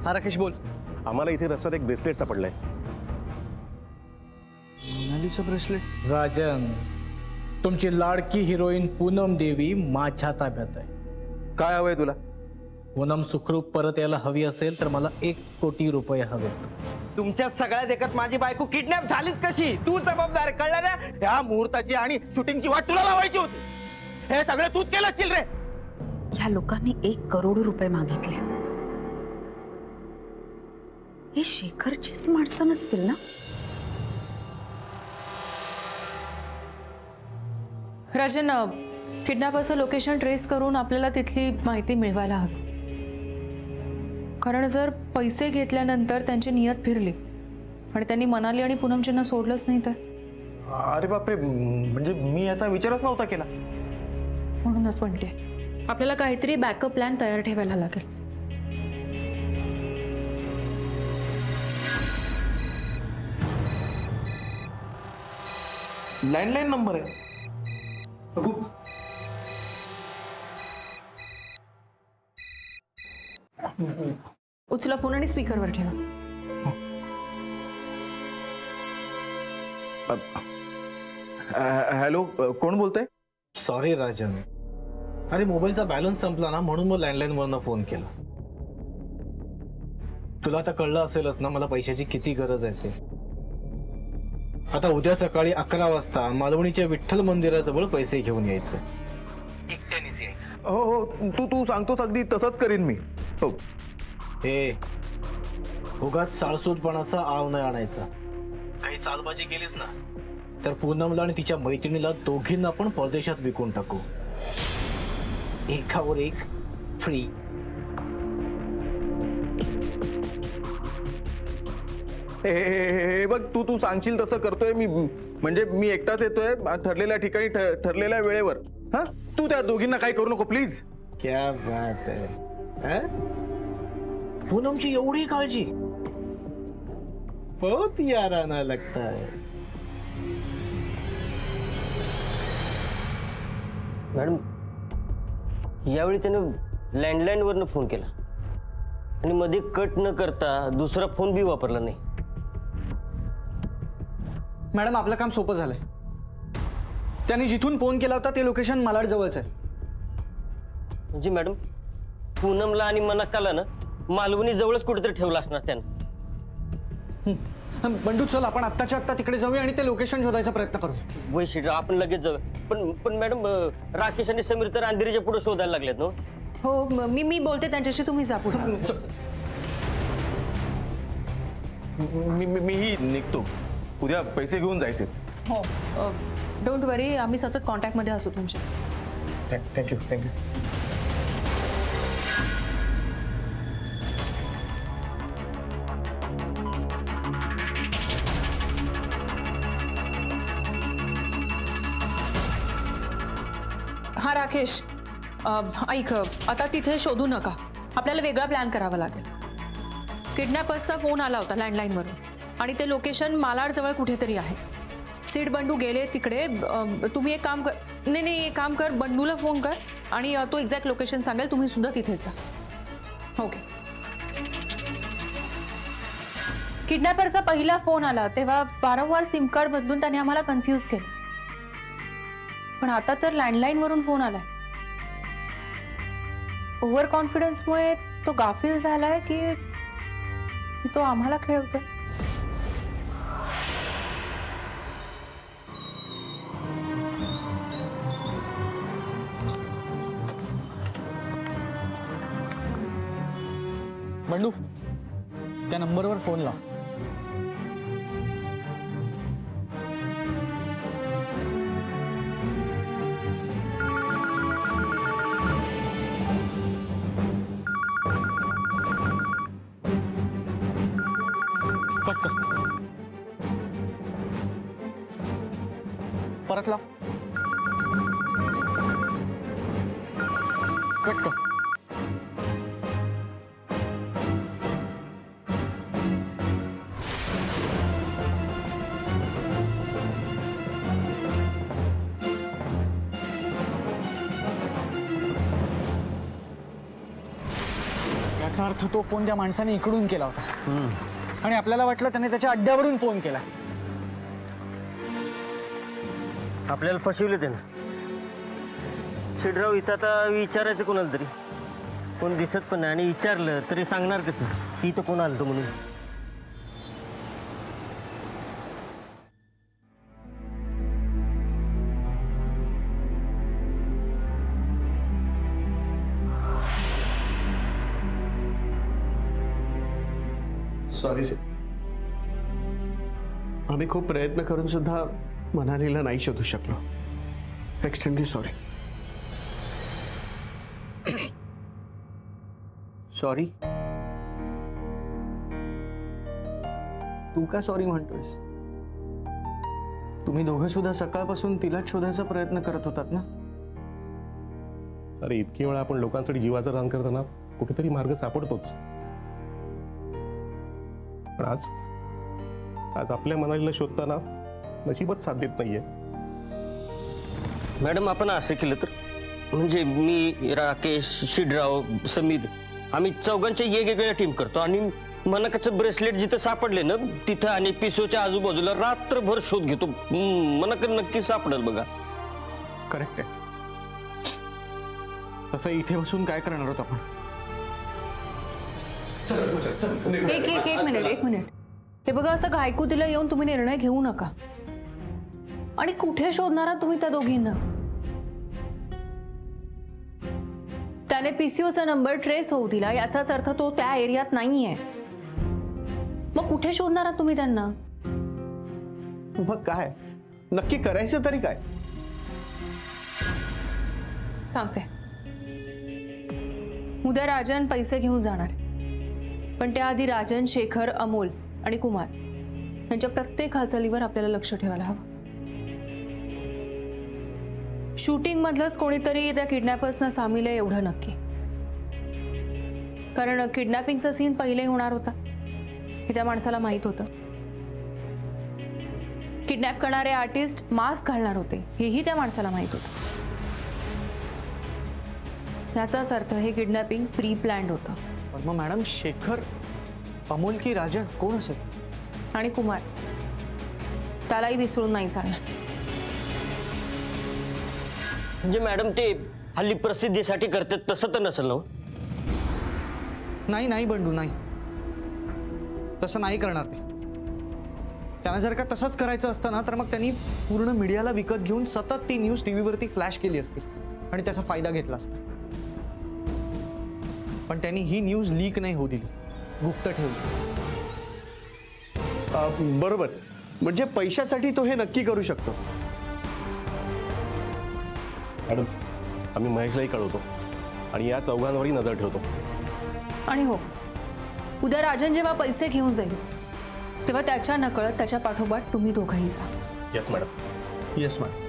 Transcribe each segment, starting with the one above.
हा राकेश बोल. आम्हाला इथे रस्त्यात एक ब्रेसलेट सापडलाय. Mona Lisa bracelet. राजन, तुमची लाडकी हिरोईन पूनम देवी माझ्या ताब्यात आहे. काय हवंय तुला? पूनम सुखरूप परत यायला हवी असेल तर मला 1 कोटी रुपये हवेत. तुमच्या सगळ्या देखत माझी बायको किडनॅप झालीत कशी? तू जबाबदार, कळलं ना? ह्या मुहूर्ताची आणि शूटिंगची वाट तुला लावायची होती. हे सगळं तूच केलं असशील रे. ह्या लोकांनी 1 करोड रुपये मागितले. ही शेखरचीच माणसं नसतील ना? राजन, किडनॅपरचं लोकेशन ट्रेस करून आपल्याला तिथली माहिती मिळवायला हवी. कारण जर पैसे घेतल्यानंतर त्यांची नियत फिरली आणि त्यांनी मनाली आणि पूनमजींना सोडलंच नाही तर? अरे बापरे, म्हणजे मी याचा विचारच नव्हता केला. म्हणूनच म्हणते आपल्याला काहीतरी बॅकअप प्लॅन तयार ठेवायला लागेल. लँडलाईन नंबर आहे. उचला फोन आणि स्पीकरवर ठेवा. हॅलो, कोण बोलतंय? सॉरी राजन, अरे मोबाईलचा बॅलन्स संपला ना, म्हणून मग लँडलाईन वरनं फोन केला. तुला आता कळलं असेलच ना मला पैशाची किती गरज आहे ते. आता उद्या सकाळी 11 वाजता मालवणीच्या विठ्ठल मंदिराजवळ पैसे घेऊन यायचं. एकट्यानेच यायचं. हो हो, तू सांगतोस अगदी तसंच करीन मी. हो. हे उगाच साळसूदपणाचा आव नाही आणायचा. काही चालबाजी केलीस ना तर पूनमला आणि तिच्या मैत्रिणीला दोघींना पण परदेशात विकून टाकू. एकावर एक फ्री. हे बघ, तू सांगशील तसं करतोय मी. म्हणजे मी एकटाच येतोय ठरलेल्या ठिकाणी ठरलेल्या वेळेवर. हा, तू त्या दोघींना काही करू नको प्लीज. क्या बात आहे. हैं? पूनमची एवढी काळजी? बहुत याराना लगता है. मॅडम, यावेळी त्यानं लँडलाईनवरनं फोन केला आणि मध्ये कट न करता दुसरा फोन बी वापरला नाही. मॅडम, आपलं काम सोपं झालंय. त्यांनी जिथून फोन केला होता ते लोकेशन मालाड जवळच आहे. म्हणजे मॅडम, पूनमला आणि मनाकाला ना मालवणी जवळच कुठेतरी ठेवला असणार त्यानं. बंडू, चल आपण आत्ताच्या आत्ता तिकडे जाऊया आणि ते लोकेशन शोधायचा प्रयत्न करूया. वैशिष्ट्य आपण लगेच जाऊया. पण मॅडम, राकेश आणि समीर तर अंधेरीच्या पुढे शोधायला लागलेत ना. हो, मी बोलते त्यांच्याशी, तुम्ही जा पुढे. मीही निघतो. उद्या पैसे घेऊन जायचे. हो, डोंट वरी, आम्ही सतत कॉन्टॅक्टमध्ये असू तुमच्या. थँक्यू. हा राकेश, ऐक, आता तिथे शोधू नका. आपल्याला वेगळा प्लॅन करावा लागेल. किडनॅपर्सचा फोन आला होता लँडलाईनवरून आणि ते लोकेशन मालाडजवळ कुठेतरी आहे. सीड बंडू गेले तिकडे. तुम्ही एक काम कर, नाही एक काम कर, बंडूला फोन कर आणि तो एक्झॅक्ट लोकेशन सांगेल. तुम्ही सुद्धा तिथेच जा. ओके. किडनॅपरचा पहिला फोन आला तेव्हा वारंवार सिम कार्ड बदलून त्याने आम्हाला कन्फ्यूज केलं. पण आता तर लँडलाईनवरून फोन आलाय. ओव्हर कॉन्फिडन्समुळे तो गाफील झालाय की तो आम्हाला खेळवतोय. बंडू, त्या नंबरवर फोन लाव. कट कर. परत लाव. कट कर. याचा याचा अर्थ तो फोन त्या माणसाने इकडून केला होता आणि आपल्याला वाटलं त्याने त्याच्या अड्ड्यावरून फोन केला. आपल्याला फसवले त्यानं. शिडराव इथं आता विचारायचं कोणाला तरी, कोण दिसत पण नाही आणि विचारलं तरी सांगणार कसं की इथं कोण आलं म्हणून. सॉरी सर, आम्ही खूप प्रयत्न करून सुद्धा मनालीला नाही शोधू शकलो. Extremely sorry. सॉरी? तू का सॉरी म्हणतोयस? तुम्ही दोघं सुद्धा सकाळपासून तिलाच शोधायचा प्रयत्न करत होतात ना. अरे इतकी वेळा आपण लोकांसाठी जीवाचं रान करताना कुठेतरी मार्ग सापडतोच. पण आज आपल्या मनालीला शोधताना नशीबच साथ देत नाहीये. मॅडम आपण असं केलं तर, म्हणजे मी, राकेश, शिडराव, समीर, आम्ही चौघांच्या वेगवेगळ्या टीम करतो आणि मनकाचं ब्रेसलेट जिथं सापडले ना तिथं आणि पिसोच्या आजूबाजूला रात्रभर शोध घेतो. मनक नक्की सापडेल बघा. करेक्ट आहे. तसं इथे बसून काय करणार आहोत आपण? एक मिनिट. हे बघा, असं घायकुतीला येऊन तुम्ही निर्णय घेऊ नका. आणि कुठे शोधणार आहात तुम्ही त्या दोघींना? त्याने पीसीओचा नंबर ट्रेस होऊ दिला, याचाच अर्थ तो त्या एरियात नाहीये. मग कुठे शोधणार आहात तुम्ही त्यांना? मग काय नक्की करायचं तरी काय? सांगते. उद्या राजन पैसे घेऊन जाणार, पण त्याआधी राजन, शेखर, अमोल आणि कुमार यांच्या प्रत्येक हालचालीवर आपल्याला लक्ष ठेवायला हवं. शूटिंग मधलंच कोणीतरी त्या किडनॅपर्सना सामील आहे एवढं नक्की, कारण किडनॅपिंगचा सीन पहिले होणार होता हे त्या माणसाला माहित होतं. किडनॅप करणारे आर्टिस्ट मास्क घालणार होते हेही त्या माणसाला माहित होतं. याचाच अर्थ हे किडनॅपिंग प्री प्लॅन्ड होतं. पण मग मॅडम, शेखर, अमोल की राजन कोण असेल? आणि कुमार, त्यालाही विसरून नाही चालणार. म्हणजे मॅडम ते हल्ली प्रसिद्धीसाठी करतात तसं तर नसेल ना? नाही बंडू, नाही, तसं नाही करणार ते. त्यांना जर का तसंच करायचं असतं ना तर मग त्यांनी पूर्ण मीडियाला विकत घेऊन सतत ती न्यूज टीव्हीवरती फ्लॅश केली असती आणि त्याचा फायदा घेतला असता. पण त्यांनी ही न्यूज लीक नाही होऊ दिली, गुप्त ठेवली. बरोबर, म्हणजे पैशासाठी तो हे नक्की करू शकतो. मॅडम, आम्ही महेशलाही कळवतो आणि या चौघांवरही नजर ठेवतो. आणि हो, उद्या राजन जेव्हा पैसे घेऊन जाईल तेव्हा त्याच्या नकळत त्याच्या पाठोपाठ तुम्ही दोघंही जा. Yes madam. Yes madam.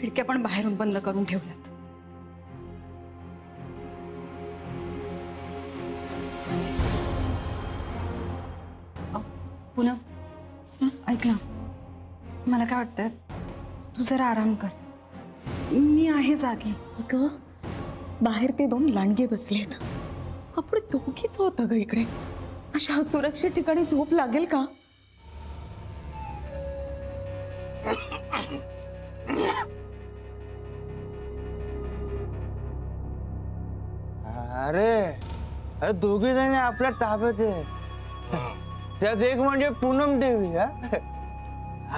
खिडक्या पण बाहेरून बंद करून ठेवल्यात. पुनम, ऐक ना, मला काय वाटतंय, तू जरा आराम कर. मी आहे जागी. ग बाहेर ते दोन लांडगे बसलेत. आपण दोघीच होतं ग इकडे. अशा सुरक्षित ठिकाणी झोप लागेल का? अरे दोघी जणी आपल्या ताब्यात आहे. त्यात एक म्हणजे पूनम देवी.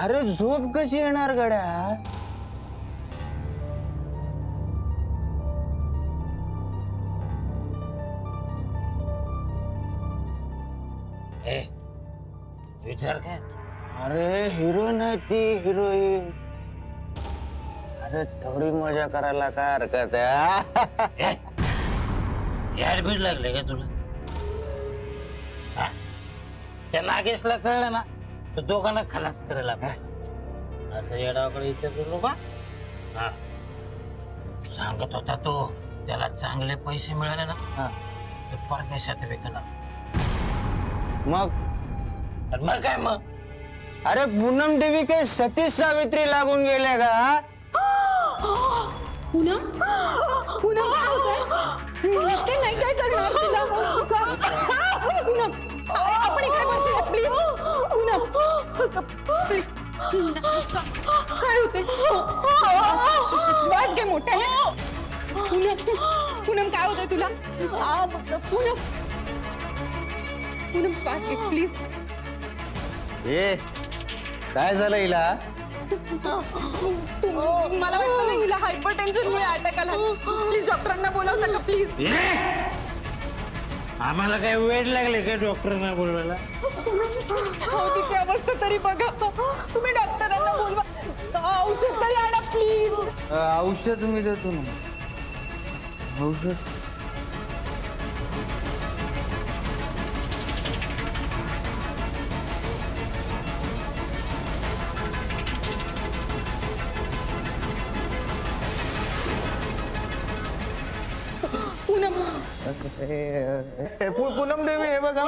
अरे झोप कशी येणार गड्या? विचार काय? अरे हिरोईन आहे ती, हिरोईन. अरे थोडी मजा करायला काय हरकत आहे? यार भीड लागले का तुला? त्या नागेशला कळलं ना तर दोघांना खलास करायला पाहिजे. असं येडाकडे विचारलो का? सांगत होता तो, त्याला चांगले पैसे मिळाले ना परदेशात विकला मग काय मग अरे पूनम देवी काय सतीश सावित्री लागून गेल्या का हा? पूनम पूनम काय होतंय? ते नाही काय करणार तिला पूनम आपण इकडे बसूया प्लीज पूनम प्लीज काय होते श्वास घे मोठ्याने पूनम पूनम काय होतंय तुला पूनम पूनम श्वास घे प्लीज ए काय झालं हिला मला वाटतं हिला हायपर टेन्शनमुळे अटॅक आला प्लीज डॉक्टरांना बोलावता का प्लीज आम्हाला काय वेळ लागले का डॉक्टरांना बोलवायला हो तिची अवस्था तरी बघा तुम्ही डॉक्टरांना बोलवा औषध तरी आणा प्लीज औषध मी देतो ना औषध पूनम पूनम देवी हे बघा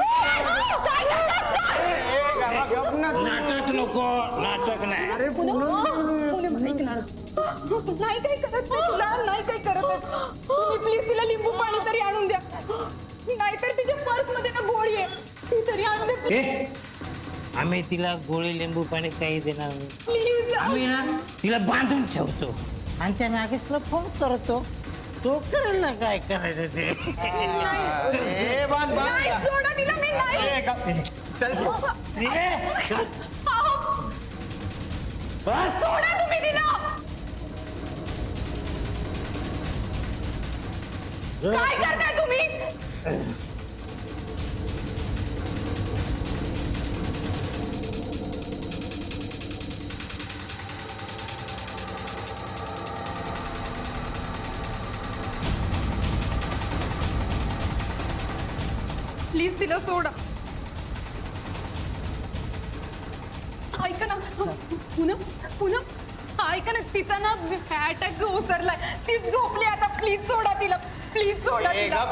नाटक नको नाटक नाही पूनम ऐकणार नाही काही करत नाही तुला नाही काही करत आहे तुम्ही प्लीज तिला लिंबू पाणी तरी आणून द्या नाहीतर तिच्या पर्स मध्ये ना गोळी आहे ती तरी आणून द्या प्लीज आम्ही तिला गोळी लिंबू पाणी काही देणार नाही प्लीज आम्ही ना तिला बांधून ठेवतो आणि त्या नागेशला फोन करतो तो करेल ना काय करायचं ते ए बांध नाही सोडा तिला मी नाही सोडा तुम्ही तिला काय करताय तुम्ही प्लीज तिला सोडा ऐका ना पूनम पूनम ऐका ना तिचा ना अटॅक ओसरलाय ती झोपली आता प्लीज सोडा तिला प्लीज सोडा तिला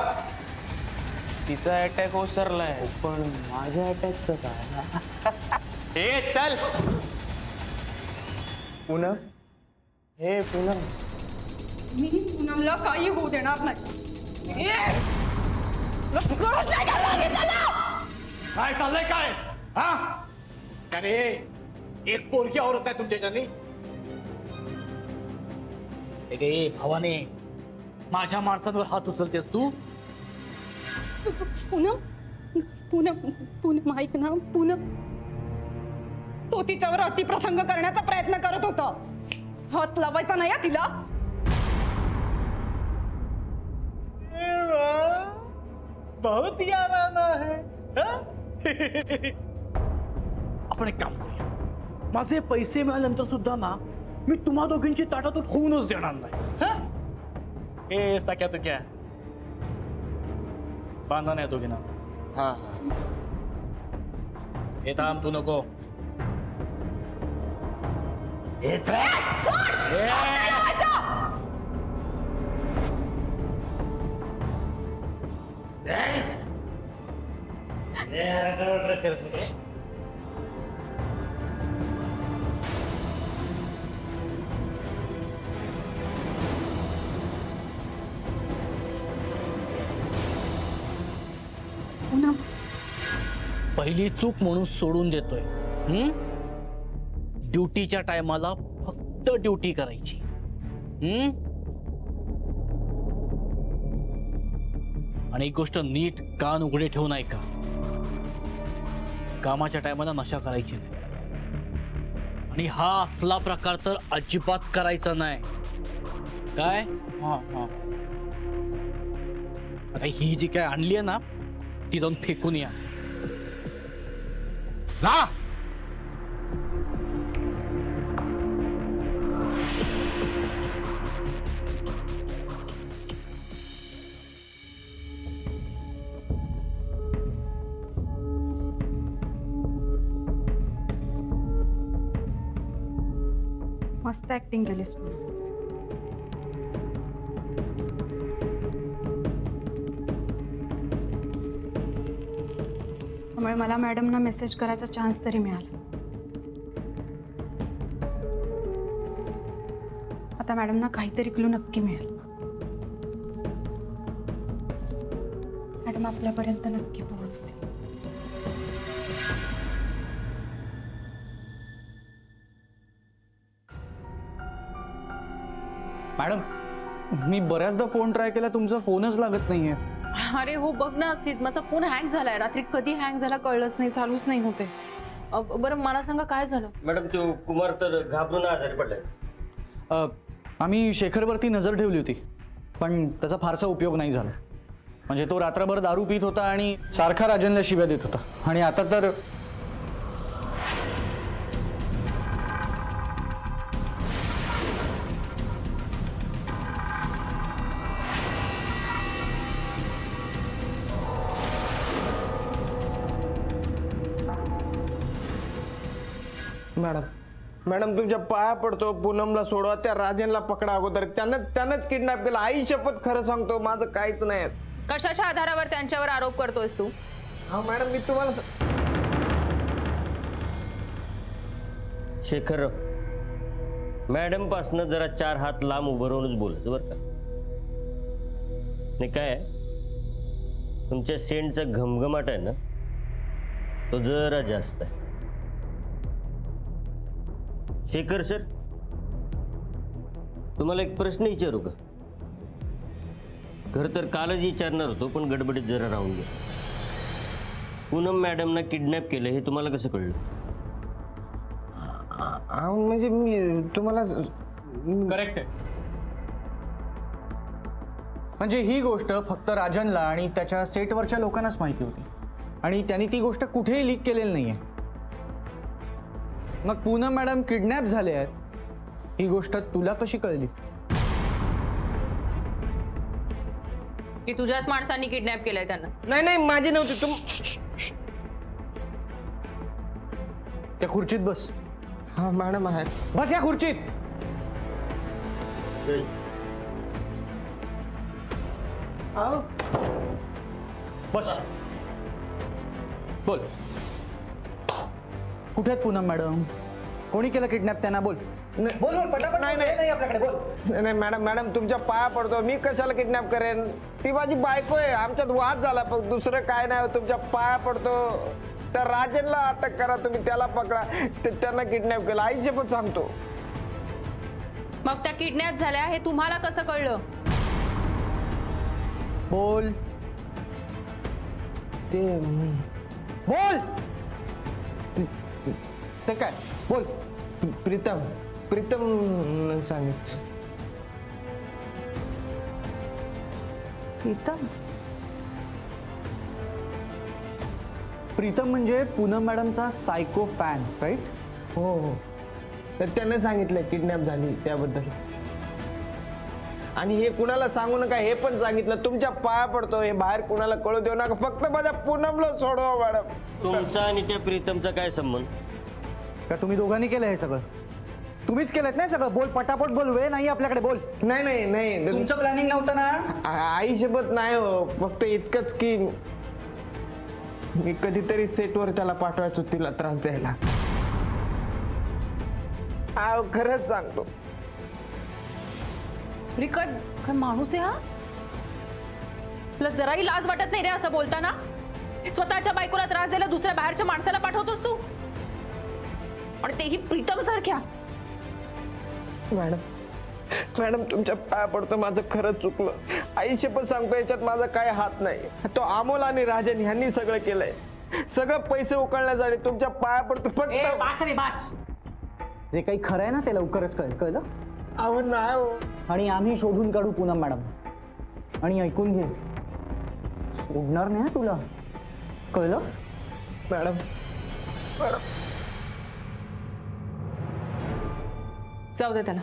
तिचा अटॅक ओसरलाय पण माझ्या अटॅकचं काय ए चल पूनम हे पूनम मी पूनमला काही होऊ देणार नाही गरज नाही का सांगितलेलं? काय चाललंय काय हा अरे एक पोरकी आवरत नाही तुमच्याच्यानी भावाने माझ्या माणसांवर हात उचलतेस तू पूनम पूनम पूनम ऐक ना पूनम तो तिच्यावर अतिप्रसंग करण्याचा प्रयत्न करत होता हात लावायचा नाही हा तिला बहुत याराना है आपण एक काम करूया माझे पैसे मिळाल्यानंतर सुद्धा ना मी तुम्हा दोघींची ताटातूट होऊनच देणार नाही ए सख्या तुक्या बांधा नाही दोघींना हा हे थांब तू नको हे पहिली चूक म्हणून सोडून देतोय ड्युटीच्या टायमाला फक्त ड्युटी करायची आणि एक गोष्ट नीट कान उघडे ठेवून ऐका कामाच्या टायमाला नशा करायची नाही आणि हा असला प्रकार तर अजिबात करायचा नाही काय आता ही जी काय आणली आहे ना ती जाऊन फेकून या जा मस्त ऍक्टिंग केलीस पूनम. मला मॅडमना मेसेज करायचा चान्स तरी मिळाला. आता मॅडमना काहीतरी क्लू नक्की मिळेल. मॅडम आपल्यापर्यंत नक्की पोहोचते. मॅडम, मी बऱ्याचदा फोन ट्राय केला, तुमचा फोनच लागत नाहीये. अरे हो बघ ना सीट, माझा फोन हँग झालाय. रात्री कधी हँग झाला कळलंच नाही, चालूच नाही होते. बरं मला सांगा काय झालं. मॅडम तो कुमार तर घाबरून आजारी पडलाय. आम्ही शेखरवरती नजर ठेवली होती, पण त्याचा फारसा उपयोग नाही झाला. म्हणजे तो रात्रभर दारू पित होता आणि सारखा राजनला शिव्या देत होता. आणि आता तर मॅडम तुमच्या पाया पडतो, पूनमला सोडवा, त्या राजनला पकडा अगोदर. त्यानंच किडनॅप केलं. आई शपथ खरं सांगतो, माझं काहीच नाही. कशाच्या आधारावर त्यांच्यावर आरोप करतोयस तू. हा मॅडम, मी तुम्हाला शेखर, मॅडम पासनं जरा 4 हात लांब उभं राहूनच बोलायचं बरं का. नाही काय तुमच्या सेंटचा घमघमाट आहे ना, तो जरा जास्त आहे. शेखर सर, तुम्हाला एक प्रश्न विचारू का? खरं तर कालच विचारणार होतो, पण गडबडीत जरा राहून गेलो. पूनम मॅडमना किडनॅप केलं हे तुम्हाला कसं कळलं? म्हणजे मी तुम्हाला करेक्ट आहे. म्हणजे ही गोष्ट फक्त राजनला आणि त्याच्या सेटवरच्या लोकांनाच माहिती होती, आणि त्यांनी ती गोष्ट कुठेही लीक केलेली नाहीये. मग पूनम मॅडम किडनॅप झाले आहेत, ही गोष्ट तुला कशी कळली? की तुझ्याच माणसांनी किडनॅप केलंय त्यांना. नाही माझी नव्हती. त्या खुर्चीत बस. हा मॅडम आहे. बस या खुर्चीत. बस. बोल, कुठे आहेत पूनम मॅडम? कोणी केलं किडनॅप त्यांना? बोल बोल बोल पटापट. नाही आपल्याकडे बोल. नाही मॅडम तुमच्या पाया पडतो. मी कशाला किडनॅप करेन? ती माझी बायको आहे. आमच्यात वाद झाला, पण दुसरं काय नाही. तुमच्या पाया पडतो, त्या राजनला अटक करा, तुम्ही त्याला पकडा. त्यांना किडनॅप केलं, आईचे पण सांगतो. मग त्या किडनॅप झाल्या हे तुम्हाला कसं कळलं? बोल ते बोल. ते काय? बोल. प्रीतम सांगितलं. प्रीतम? प्रीतम म्हणजे पूनम मॅडमचा सायको फॅन, राईट? हो. तर त्याने सांगितलं किडनॅप झाली त्याबद्दल. आणि हे कुणाला सांगू नका हे पण सांगितलं. तुमच्या पाया पडतो, हे बाहेर कुणाला कळू देऊ नका. फक्त माझ्या पूनमला सोडवा मॅडम. तुमचा आणि त्या प्रीतमचा काय संबंध? का तुम्ही दोघांनी केलं हे सगळं? तुम्हीच केलं नाही सगळं? बोल पटापट बोल, वेळ नाही आपल्याकडे. बोल. नाही तुमचं प्लॅनिंग नव्हतं ना? आई शपथ नाही हो. फक्त इतकंच की मी कधीतरी सेटवर त्याला पाठवायचो, तिला त्रास द्यायला. खरंच सांगतो. काय माणूस आहे हा? तुला जराही लाज वाटत नाही रे असं बोलताना? स्वतःच्या बायकोला त्रास द्यायला दुसऱ्या बाहेरच्या माणसाला पाठवतोस तू, आणि तेही प्रीतम सारख्या. मॅडम तुमच्या पाया पडतो, माझं खरंच चुकलं. आईशी पण सांगतो, याच्यात माझा काय हात नाही. तो अमोल आणि राजन ह्यांनी सगळं केलंय. सगळं पैसे उकळण्यासाठी. तुमच्या पाया पडतो फक्त. जे काही खरं आहे ना ते लवकरच कळलं. अहो नाही हो. आणि आम्ही शोधून काढू पूनम मॅडम. आणि ऐकून घे, सोडणार नाही तुला, कळलं? मॅडम जाऊ दे त्याला.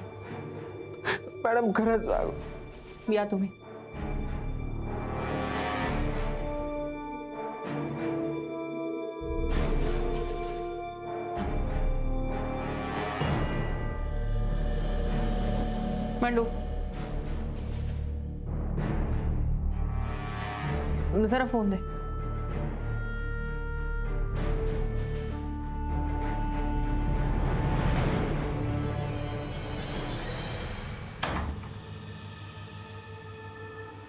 मॅडम खरंच या तुम्ही. मंडू, जरा फोन दे.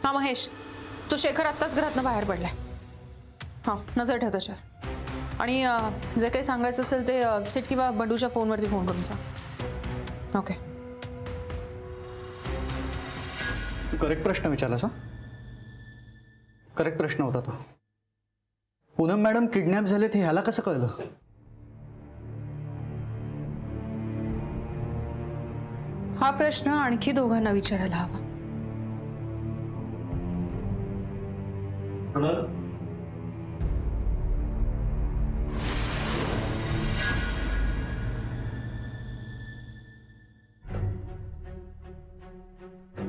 हा महेश, तो शेखर आत्ताच घरातनं बाहेर पडलाय. हां, नजर ठेव त्याच्यावर. आणि जे काही सांगायचं असेल ते सिट किंवा बंडूच्या फोनवरती फोन करून सांग. ओके. करेक्ट प्रश्न विचारलास हा? करेक्ट प्रश्न होता तो. पूनम मॅडम किडनॅप झालेत हे ह्याला कसं कळलं? हा प्रश्न आणखी दोघांना विचारायला हवा.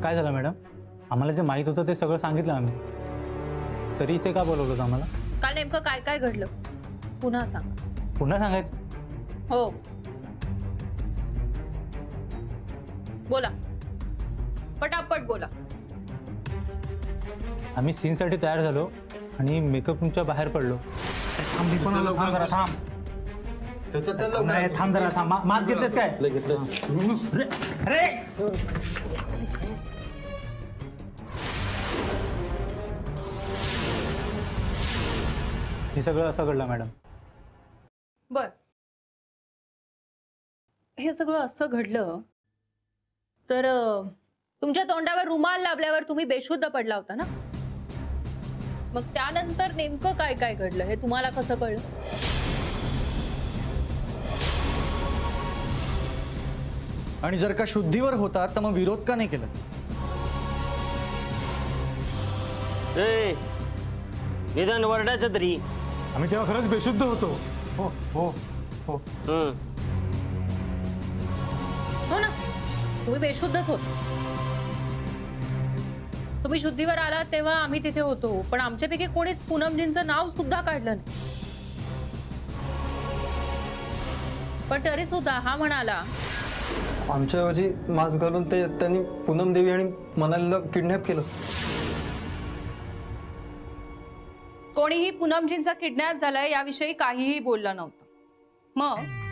काय झालं मॅडम? आम्हाला जे माहित होतं ते सगळं सांगितलं आम्ही. तरी इथे का बोलवलं होतं आम्हाला? काल नेमकं काय काय घडलं पुन्हा सांग. पुन्हा सांगायचं? हो, बोला, पटापट बोला. आम्ही सीनसाठी तयार झालो आणि मेकअप रूमच्या बाहेर पडलो. थांब जरा, थांब. मास्क घेतलेस काय? हे सगळं असं घडलं मॅडम. बर, हे सगळं असं घडलं तर तुमच्या तोंडावर रुमाल लावल्यावर तुम्ही बेशुद्ध पडला होता ना? मग त्यानंतर नेमकं काय काय घडलं हे तुम्हाला कसं कळलं? आणि जर का शुद्धीवर होता तर मग विरोध का नाही केला? ए, निदान वरडायचं तरी. आम्ही तेव्हा खरंच बेशुद्ध होतो. हो हो हो. हो ना, तुम्ही बेशुद्धच होत. तुम्ही शुद्धीवर आलात तेव्हा आम्ही तिथे होतो, पण आमच्यापैकी कोणीच पूनमजींचं नाव सुद्धा काढलं नाही. पण तरी सुद्धा हा म्हणाला आमच्याऐवजी मास्क घालून त्यांनी पूनम देवी आणि मनालीला किडनॅप केलं. कोणीही पूनमजींचा किडनॅप झालाय याविषयी काहीही बोललं नव्हतं. मग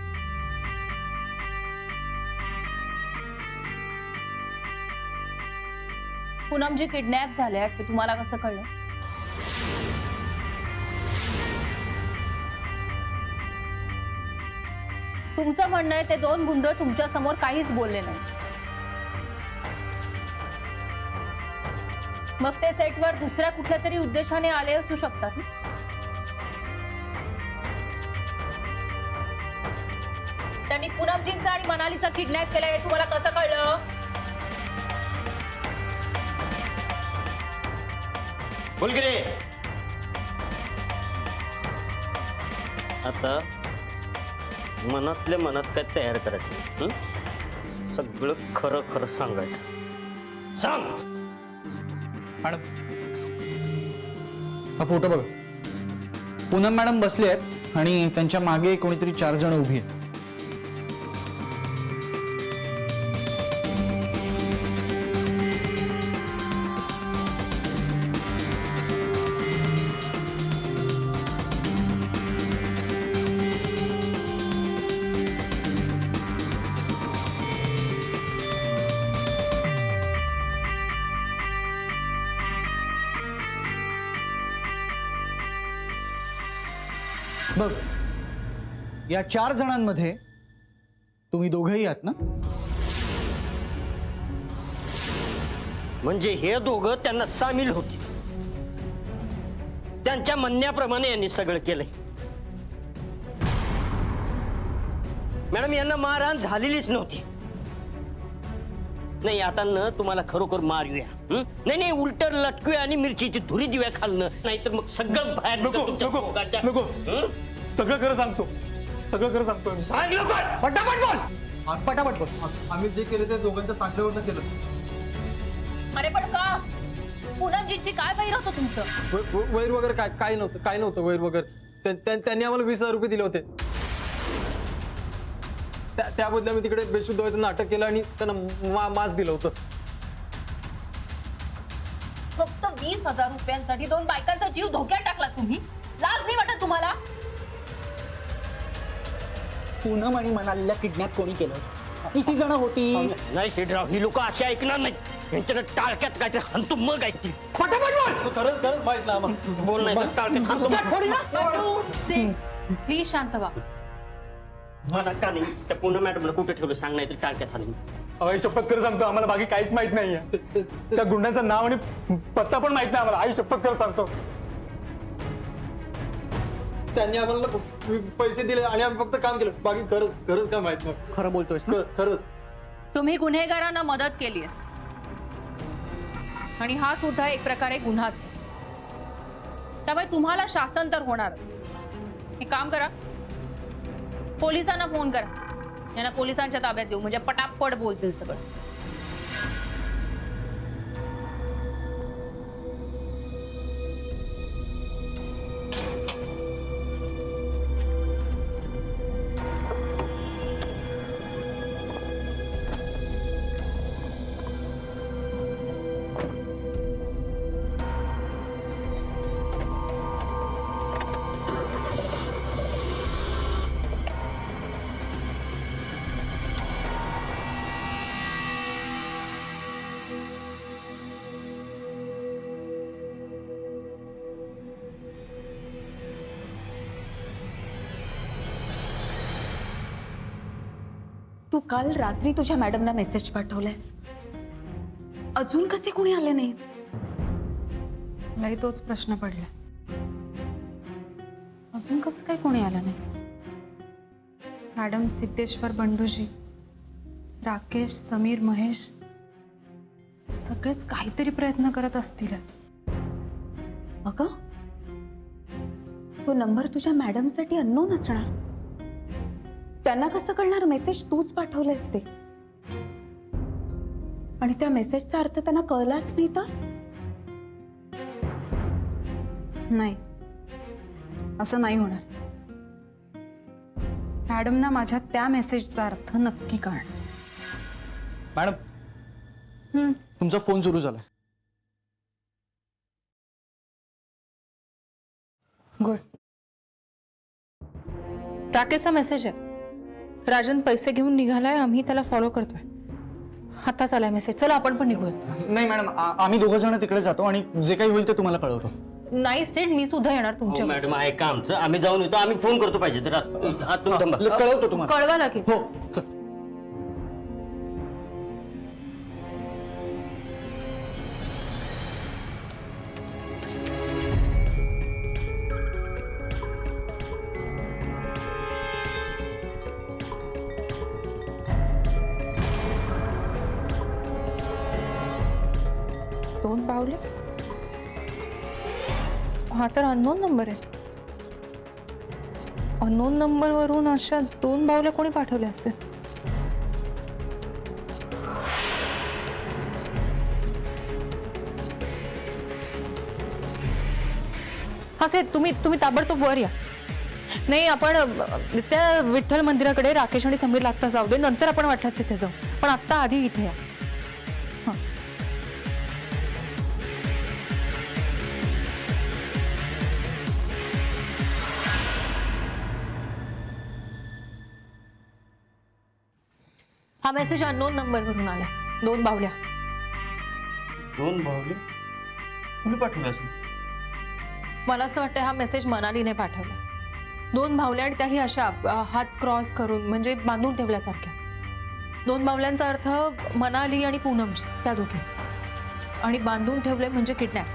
पूनमजी किडनॅप झाल्यात हे तुम्हाला कसं कळलं? तुमचं म्हणणं आहे ते दोन गुंड तुमच्या समोर काहीच बोलले नाही. मग ते सेटवर दुसऱ्या कुठल्या तरी उद्देशाने आले असू शकतात ना? त्यांनी पूनमजींचा आणि मनालीचा किडनॅप केला हे तुम्हाला कसं कळलं? बोल की रे. आता मनातल्या मनात काय तयार करायचं? सगळं खरं खरं सांगायचं. सांग. मॅडम, हा फोटो बघा. पूनम मॅडम बसले आहेत आणि त्यांच्या मागे कोणीतरी 4 जण उभी आहेत. बघ, या 4 जणांमध्ये तुम्ही दोघंही आहात ना? म्हणजे हे दोघं त्यांना सामील होते. त्यांच्या म्हणण्याप्रमाणे यांनी सगळं केलंय. मॅडम, यांना मारहाण झालेलीच नव्हती. नाही, आता न तुम्हाला खरोखर मारूया. नाही नाही, उलट लटकूया आणि मिरचीची धुरी देऊया खालनं. नाहीतर मग सगळं बाहेर नको. सगळं खरं सांगतो. सगळं खरं सांगतो. सांग लवकर. पटापट बोल. पटापट बोल. आम्ही जे केलं ते दोघांच्या सांगण्यावरनं केलं. अरे पण का? पूनमजींची काय वैर होतं तुमचं? वैर वगैरे काय नव्हतं वैर वगैरे. त्यांनी आम्हाला 20,000 रुपये दिले होते. त्या बदल्या मी तिकडे बेशुद्ध व्हायचं नाटक केलं आणि त्यांना मास्क दिलं होतं. फक्त 20,000 रुपयांसाठी 2 बायकांचा जीव धोक्यात टाकला तुम्ही? लाज नाही वाटत तुम्हाला? पूनम आणि मनालीला किडनॅप कोणी केलं? किती जण होती? नाही शेठराव, ही लोक अशी ऐकणार नाही. यांच्या टाळक्यात काय ते हंतू मग ऐकतील खरंच खरंच माहित नाही आम्हाला. बोल नाही तर टाळक्यात हंतू प्लीज शांत व्हा. मला का नाही त्या पूर्ण मॅडमला कुठे ठेवलं सांग, नाही तर टाळक्यात हानी. आई शपथ खरं सांगतो आम्हाला बाकी काहीच माहित नाहीये. त्या गुंड्यांचं नाव आणि पत्ता पण माहित नाही आम्हाला. आई शपथ खरं सांगतो. त्यांनी आम्हाला पैसे दिले आणि आम्ही फक्त काम केलं. बाकी खरंच खरंच काय माहित नाही. खरं बोलतोयस ना? खरंच. तुम्ही गुन्हेगारांना मदत केली आहे आणि हा सुद्धा एक प्रकारे गुन्हाच आहे. त्यामुळे तुम्हाला शासन तर होणारच. एक काम करा, पोलिसांना फोन करा, यांना पोलिसांच्या ताब्यात देऊ, म्हणजे पटापट बोलतील सगळं. तू काल रात्री तुझ्या मॅडमना मेसेज पाठवलास, अजून कसे कोणी आले नाहीत? मलाही तोच प्रश्न पडला, अजून कसं काय कोणी आलं नाही? मॅडम, सिद्धेश्वर, बंडूजी, राकेश, समीर, महेश सगळेच काहीतरी प्रयत्न करत असतीलच. अगं, तो नंबर तुझ्या मॅडमसाठी अननोन असणार. त्यांना कसं कळणार मेसेज तूच पाठवलेस ते? आणि त्या मेसेजचा अर्थ त्यांना कळलाच नाही तर? नाही, असं नाही होणार. मॅडमना माझ्या त्या मेसेजचा अर्थ नक्की कळणार. मॅडम, तुमचा फोन सुरू झाला. गुड. राकेशचा मेसेज आहे. राजन पैसे घेऊन निघालाय, आम्ही त्याला फॉलो करतोय. आताच आलाय मेसेज. चला आपण पण निघूयात. नाही मॅडम, आम्ही दोघं जण तिकडे जातो आणि जे काही होईल ते तुम्हाला कळवतो. नाही सेठ, मी सुद्धा येणार तुमच्या. मॅडम ऐका आमचं, आम्ही जाऊन येतो. आम्ही फोन करतो पाहिजे तर तुम्ही थांबा. कळवतो तुम्हाला. कळवा लगेच. हो चल. दोन पावले. हा तर अननोन नंबर आहे. अननोन नंबरवरून अशा 2 पावले कोणी पाठवले असते? हा सेठ, तुम्ही ताबडतोब वर या. नाही, आपण त्या विठ्ठल मंदिराकडे राकेश आणि समीरला आत्ता जाऊ दे, नंतर आपण वाटल्यास तिथे जाऊ. पण आत्ता आधी इथे या. हा मेसेज अननोन नंबरवरून आलाय. 2 बावल्या. 2 बावले कुणी पाठवलं असं? मला असं वाटतं हा मेसेज मनालीने पाठवला. 2 बावल्या आणि त्याही अशा हात क्रॉस करून, म्हणजे बांधून ठेवल्यासारख्या. 2 बावल्यांचा अर्थ मनाली आणि पूनमची, त्या दोघी. आणि बांधून ठेवले म्हणजे किडनॅप.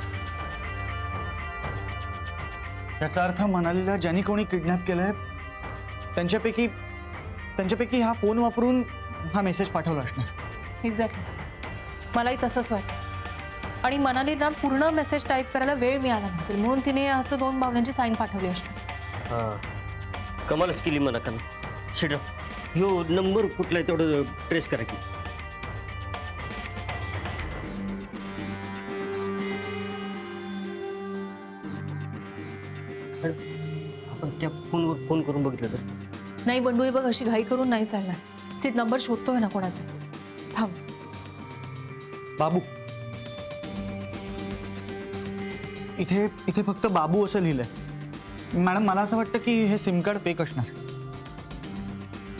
याचा अर्थ मनालीला ज्यांनी कोणी किडनॅप केलंय त्यांच्यापैकी हा फोन वापरून हा मेसेज पाठवला असणार. एक्झॅक्टली, मलाही तसंच वाटतं. आणि मनालीला पूर्ण मेसेज टाईप करायला वेळ मिळाला नसेल, म्हणून तिने असं 2 बावल्यांची साईन पाठवली असणार. हा, कमालच केली म्हणा का. शिडराव, ह्यो नंबर कुठला आहे तेवढं ट्रेस करा की. आपण त्या फोनवर फोन करून बघितलं तर? नाही बंडू, हे बघ, अशी घाई करून नाही चालणार. सिद्ध नंबर शोधतोय ना कोणाचा. थांब. बाबू, इथे फक्त बाबू असं लिहिलंय. मॅडम, मला असं वाटतं की हे सिम कार्ड फेक असणार.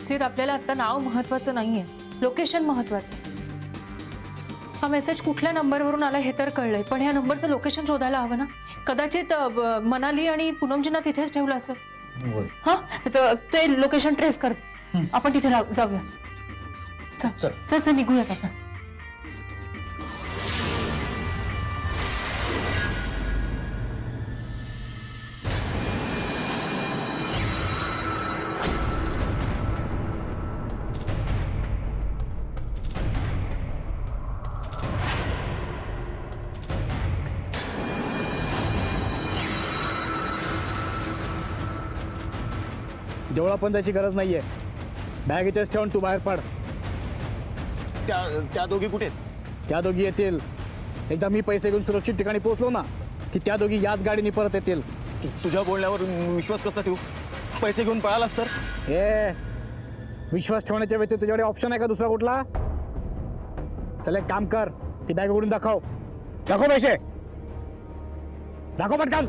सिद्ध, आपल्याला आता नाव महत्वाचं नाहीये, लोकेशन महत्वाचं. हा मेसेज कुठल्या नंबरवरून आला हे तर कळलंय, पण ह्या नंबरचं लोकेशन शोधायला हवं ना. कदाचित मनाली आणि पूनमजींना तिथेच ठेवलं असेल. हा ते लोकेशन ट्रेस कर, आपण तिथे जाऊया. चल चल चल निघूयात आपण. जेवढा पण त्याची गरज नाहीये. बॅग इथेच ठेवून तू बाहेर पड. त्या दोघी कुठे आहेत? त्या दोघी येतील. एकदा मी पैसे घेऊन सुरक्षित ठिकाणी पोहोचलो ना की त्या दोघी याच गाडीने परत येतील. तुझ्या बोलण्यावर विश्वास कसा ठेवू? पैसे घेऊन पळालास तर? हे विश्वास ठेवण्याच्या व्यतिरिक्त तुझ्याकडे ऑप्शन आहे का दुसरा कुठला? चल एक काम कर, ती बॅग उघडून दाखव. दाखव पैसे, दाखव पटकन.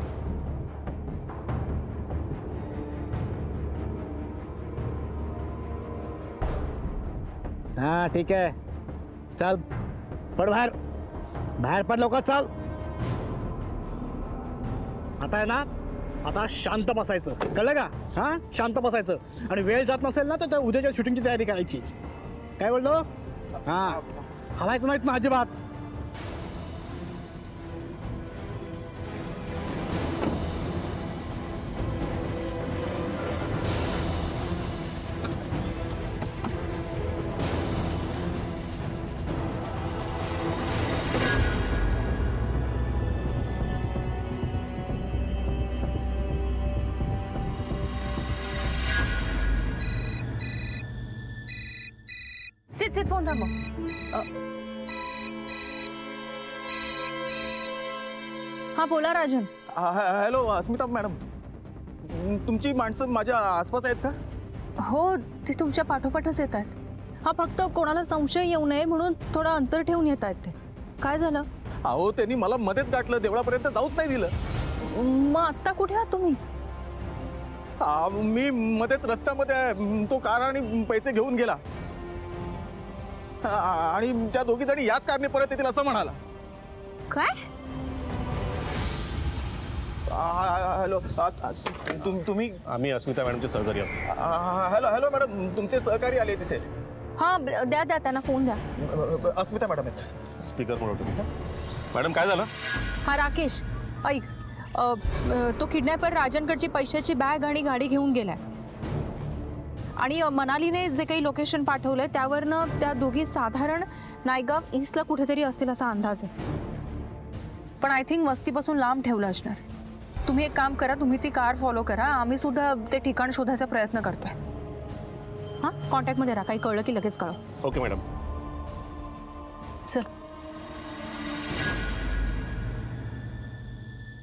हा ठीक आहे, चल पड बाहेर. बाहेर पड लवकर, चल. आता आहे ना, आता शांत बसायचं, कळलं का? हा शांत बसायचं. आणि वेळ जात नसेल ना तर त्या उद्याच्या शूटिंगची तयारी करायची. काय बोललो? हा हलायचं नाहीत ना अजिबात. सिट फोन थांबव. हा बोला राजन. हॅलो अस्मिता मॅडम, तुमची माणसं माझ्या आसपास आहेत का? हो ते तुमच्या पाठोपाठच येत आहेत. हा फक्त कोणाला संशय येऊ नये म्हणून थोडं अंतर ठेवून येत आहेत. ते काय झालं? अहो त्यांनी मला मध्येच गाठलं, देवळापर्यंत जाऊच नाही दिलं. मग आत्ता कुठे आहात तुम्ही? मी मध्येच रस्त्यामध्ये आहे. तो कार आणि पैसे घेऊन गेला आणि त्या दोघी जणी याच कारणे परत येतील असं म्हणाला. काय? हॅलो तुम्ही? आम्ही अस्मिता मॅडमचे सहकारी आहोत. हॅलो हॅलो मॅडम, तुमचे सहकारी आले तिथे. हा द्या द्या त्यांना फोन द्या. अस्मिता मॅडम आहेत. स्पीकर म्हणून तुम्ही. मॅडम काय झालं? हा राकेश ऐक, तो किडनॅपर राजनकडची पैशाची बॅग आणि गाडी घेऊन गेलाय आणि मनालीने जे काही लोकेशन पाठवलंय त्यावरनं त्या दोघी साधारण नायगाव ईस्टला कुठेतरी असतील असा अंदाज आहे. पण आय थिंक वस्तीपासून लांब ठेवलं असणार. तुम्ही एक काम करा, तुम्ही ती कार फॉलो करा, आम्ही सुद्धा ते ठिकाण शोधायचा प्रयत्न करतोय. हां कॉन्टॅक्टमध्ये राहा, काही कळलं की लगेच कळव. Okay madam. चल.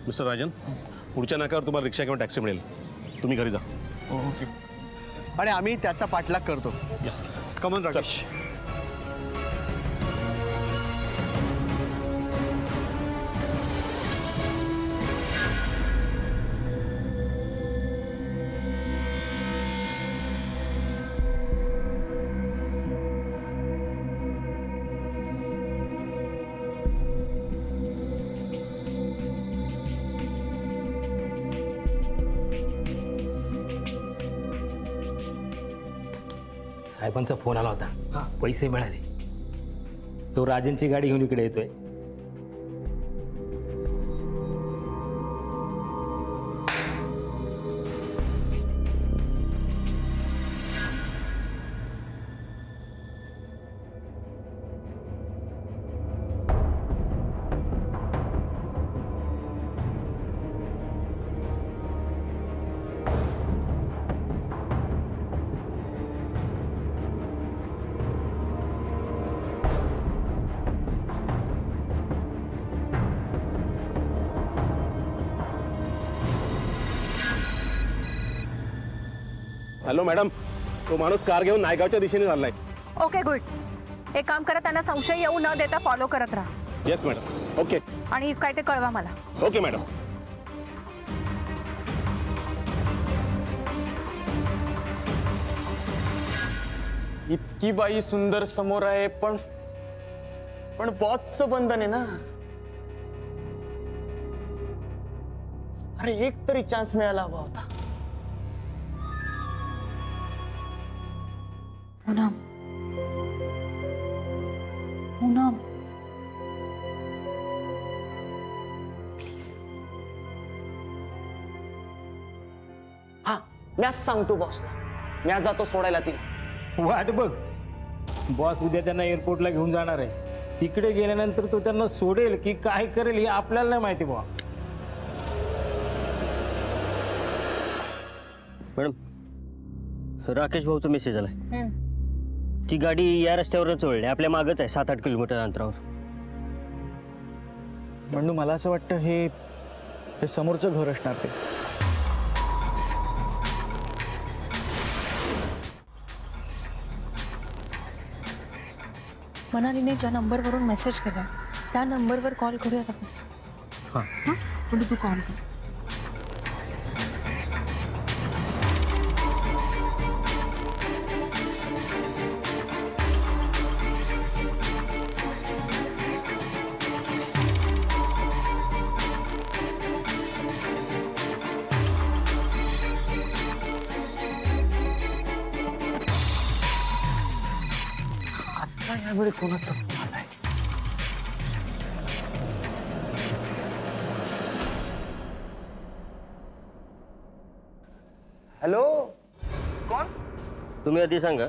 मिस्टर राजन, पुढच्या नाक्यावर तुम्हाला रिक्षा किंवा टॅक्सी मिळेल. तुम्ही घरी जा. ओके. आणि आम्ही त्याचा पाठलाग करतो. कमन राकेश. साहेबांचा फोन आला होता, पैसे मिळाले. तो राजनची गाडी घेऊन इकडे येतोय. हॅलो मॅडम, तो माणूस कार घेऊन नायगावच्या दिशेने चाललाय. Okay good. एक काम करा, त्यांना संशय येऊ न देता फॉलो करत राहा. Yes madam. ओके. आणि काय ते कळवा मला. Okay madam. इतकी बाई सुंदर समोर आहे, पण पण बॉसचं बंधन आहे ना. अरे एक तरी चान्स मिळायला हवा होता. पूनम, पूनम, प्लीज. हा मी आज सांगतो बॉसला. मी आज जातो सोडायला तिला. वाट बघ, बॉस उद्या त्यांना एअरपोर्टला घेऊन जाणार आहे. तिकडे गेल्यानंतर तो त्यांना सोडेल की काय करेल हे आपल्याला नाही माहिती बुवा. मॅडम, राकेश भाऊचा मेसेज आलाय. ती गाडी या रस्त्यावरच वळली, आपल्या मागच आहे 7-8 किलोमीटर अंतरावर. म्हणून मला असं वाटतं हे समोरचं घर असणार ते. मनालीने ज्या नंबरवरून मेसेज केला त्या नंबरवर कॉल करूयात आपण. हां, म्हणजे तू कॉल कर. आता यावेळी कोणाचा फोन आलाय? हॅलो, कोण? तुम्ही आधी सांगा,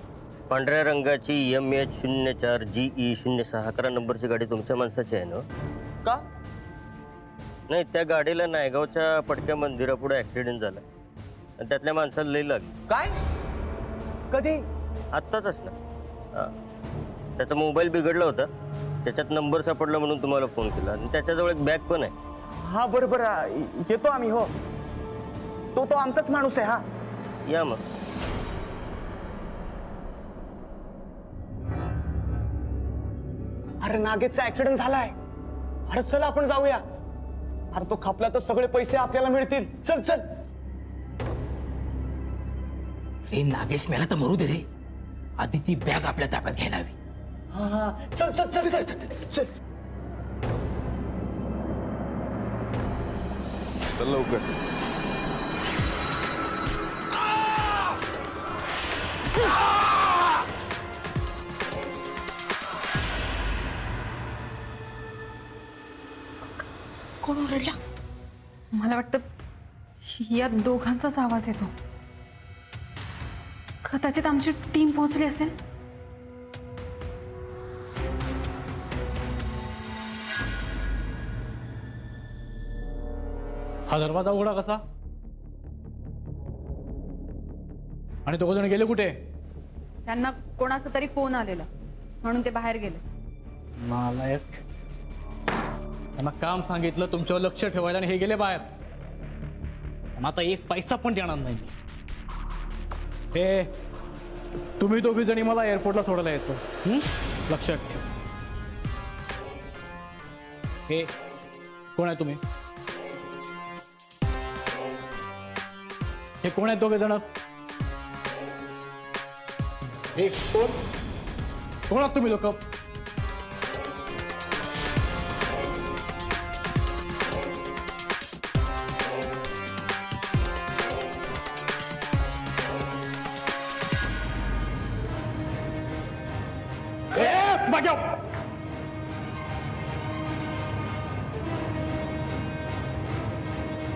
पांढऱ्या रंगाची MH04GE06 11 नंबरची गाडी तुमच्या माणसाची आहे ना? का? नाही, त्या गाडीला नायगावच्या पडक्या मंदिरापुढे ऍक्सिडेंट झाला आणि त्यातल्या माणसाला लई लागली. काय? कधी? आत्ताच ना. हा. त्याचा मोबाईल बिघडला होता, त्याच्यात नंबर सापडला म्हणून तुम्हाला फोन केला. आणि त्याच्याजवळ एक बॅग पण आहे. हा बरोबर, येतो आम्ही. हो, तो आमचाच माणूस आहे. हा या मग. अरे नागेशचा ऍक्सिडेंट झालाय. अरे चला आपण जाऊया. अरे तो खपला तर सगळे पैसे आपल्याला मिळतील. चल चल. रे नागेश मेला तर मरू दे रे, आधी ती बॅग आपल्या ताब्यात घ्यायला हवी. हा हा, चल चल चल चल चल चल. चल लवकर. कोण ओरडला? मला वाटतं या दोघांचाच आवाज येतो. कदाचित आमची टीम पोहोचली असेल. हा दरवाजा उघडा कसा? आणि दोघ जण गेले कुठे? त्यांना कोणाचा तरी फोन आलेला म्हणून ते बाहेर गेले. नालायक. त्यांना काम सांगितलं तुमच्यावर लक्ष ठेवायला आणि हे गेले बाहेर. पण आता एक पैसा पण देणार नाही. हे तुम्ही दोघी जणी मला एअरपोर्टला सोडायला यायचं. लक्षात ठेव. हे कोण आहे तुम्ही? हे कोण आहेत दोघे जण? हे कोण आहात तुम्ही लोक?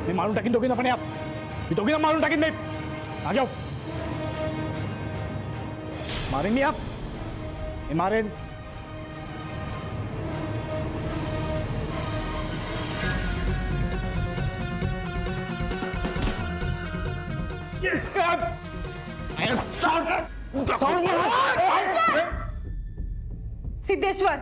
मी मारून टाकीन दोघींना. पण या मी दोघींना मारून टाकीन. नाही मागे मारेन मी. आप मी मारेन. सिद्धेश्वर,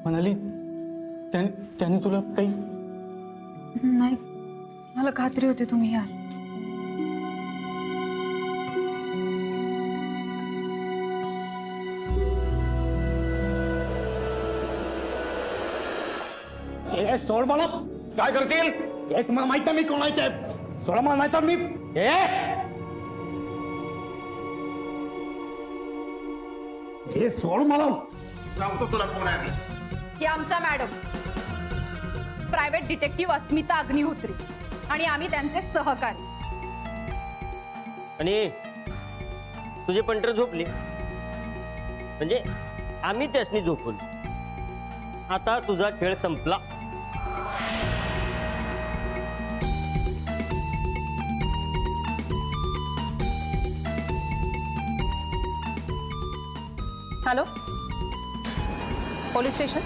म्हणाली त्याने तुला काही? नाही, मला खात्री होती तुम्ही याल. ए सोड मला. काय करशील? हे तुम्हाला माहित नाही मी कोण आहे ते. सोडा मला नाही तर मी हे सोड मला. सांगतो तुला कोण आहे. ही आमच्या मॅडम प्रायव्हेट डिटेक्टिव्ह अस्मिता अग्निहोत्री आणि आम्ही त्यांचे सहकारी. आणि तुझे पंटर झोपले म्हणजे आम्ही त्यासनी झोपवलं. आता तुझा खेळ संपला. Hello, police station.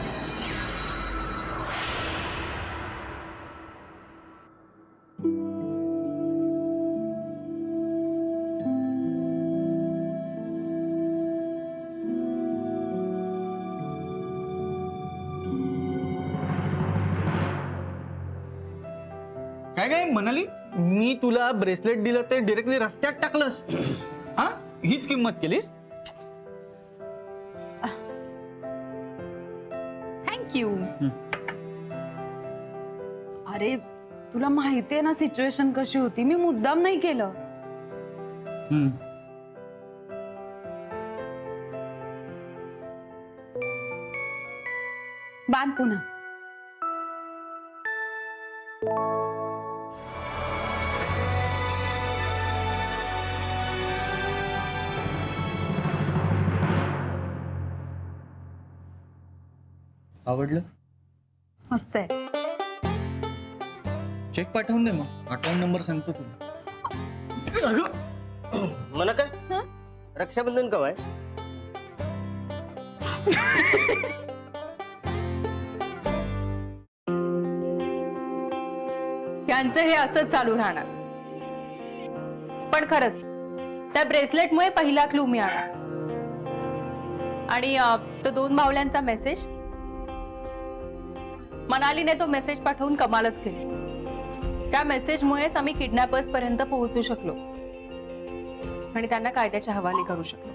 काय काय म्हणाली? मी तुला ब्रेसलेट दिलं ते डिरेक्टली रस्त्यात टाकलंस. हा, हीच किंमत केलीस? थँक्यू. अरे तुला माहितीये ना सिच्युएशन कशी होती, मी मुद्दाम नाही केलं. बांध पुन्हा. आवडलं? मस्त आहे. चेक पाठवून दे मग. अकाउंट नंबर सांगतो तुला. म्हणा काय रक्षाबंधन कवा आहे? त्यांचं हे असंच चालू राहणार. पण खरंच त्या ब्रेसलेटमुळे पहिला क्लू मिळाला. आणि तो 2 बावल्यांचा मेसेज, मनालीने तो मेसेज पाठवून कमालच केली. त्या मेसेजमुळेच आम्ही किडनॅपर्स पर्यंत पोहोचू शकलो आणि त्यांना कायद्याच्या हवाली करू शकलो.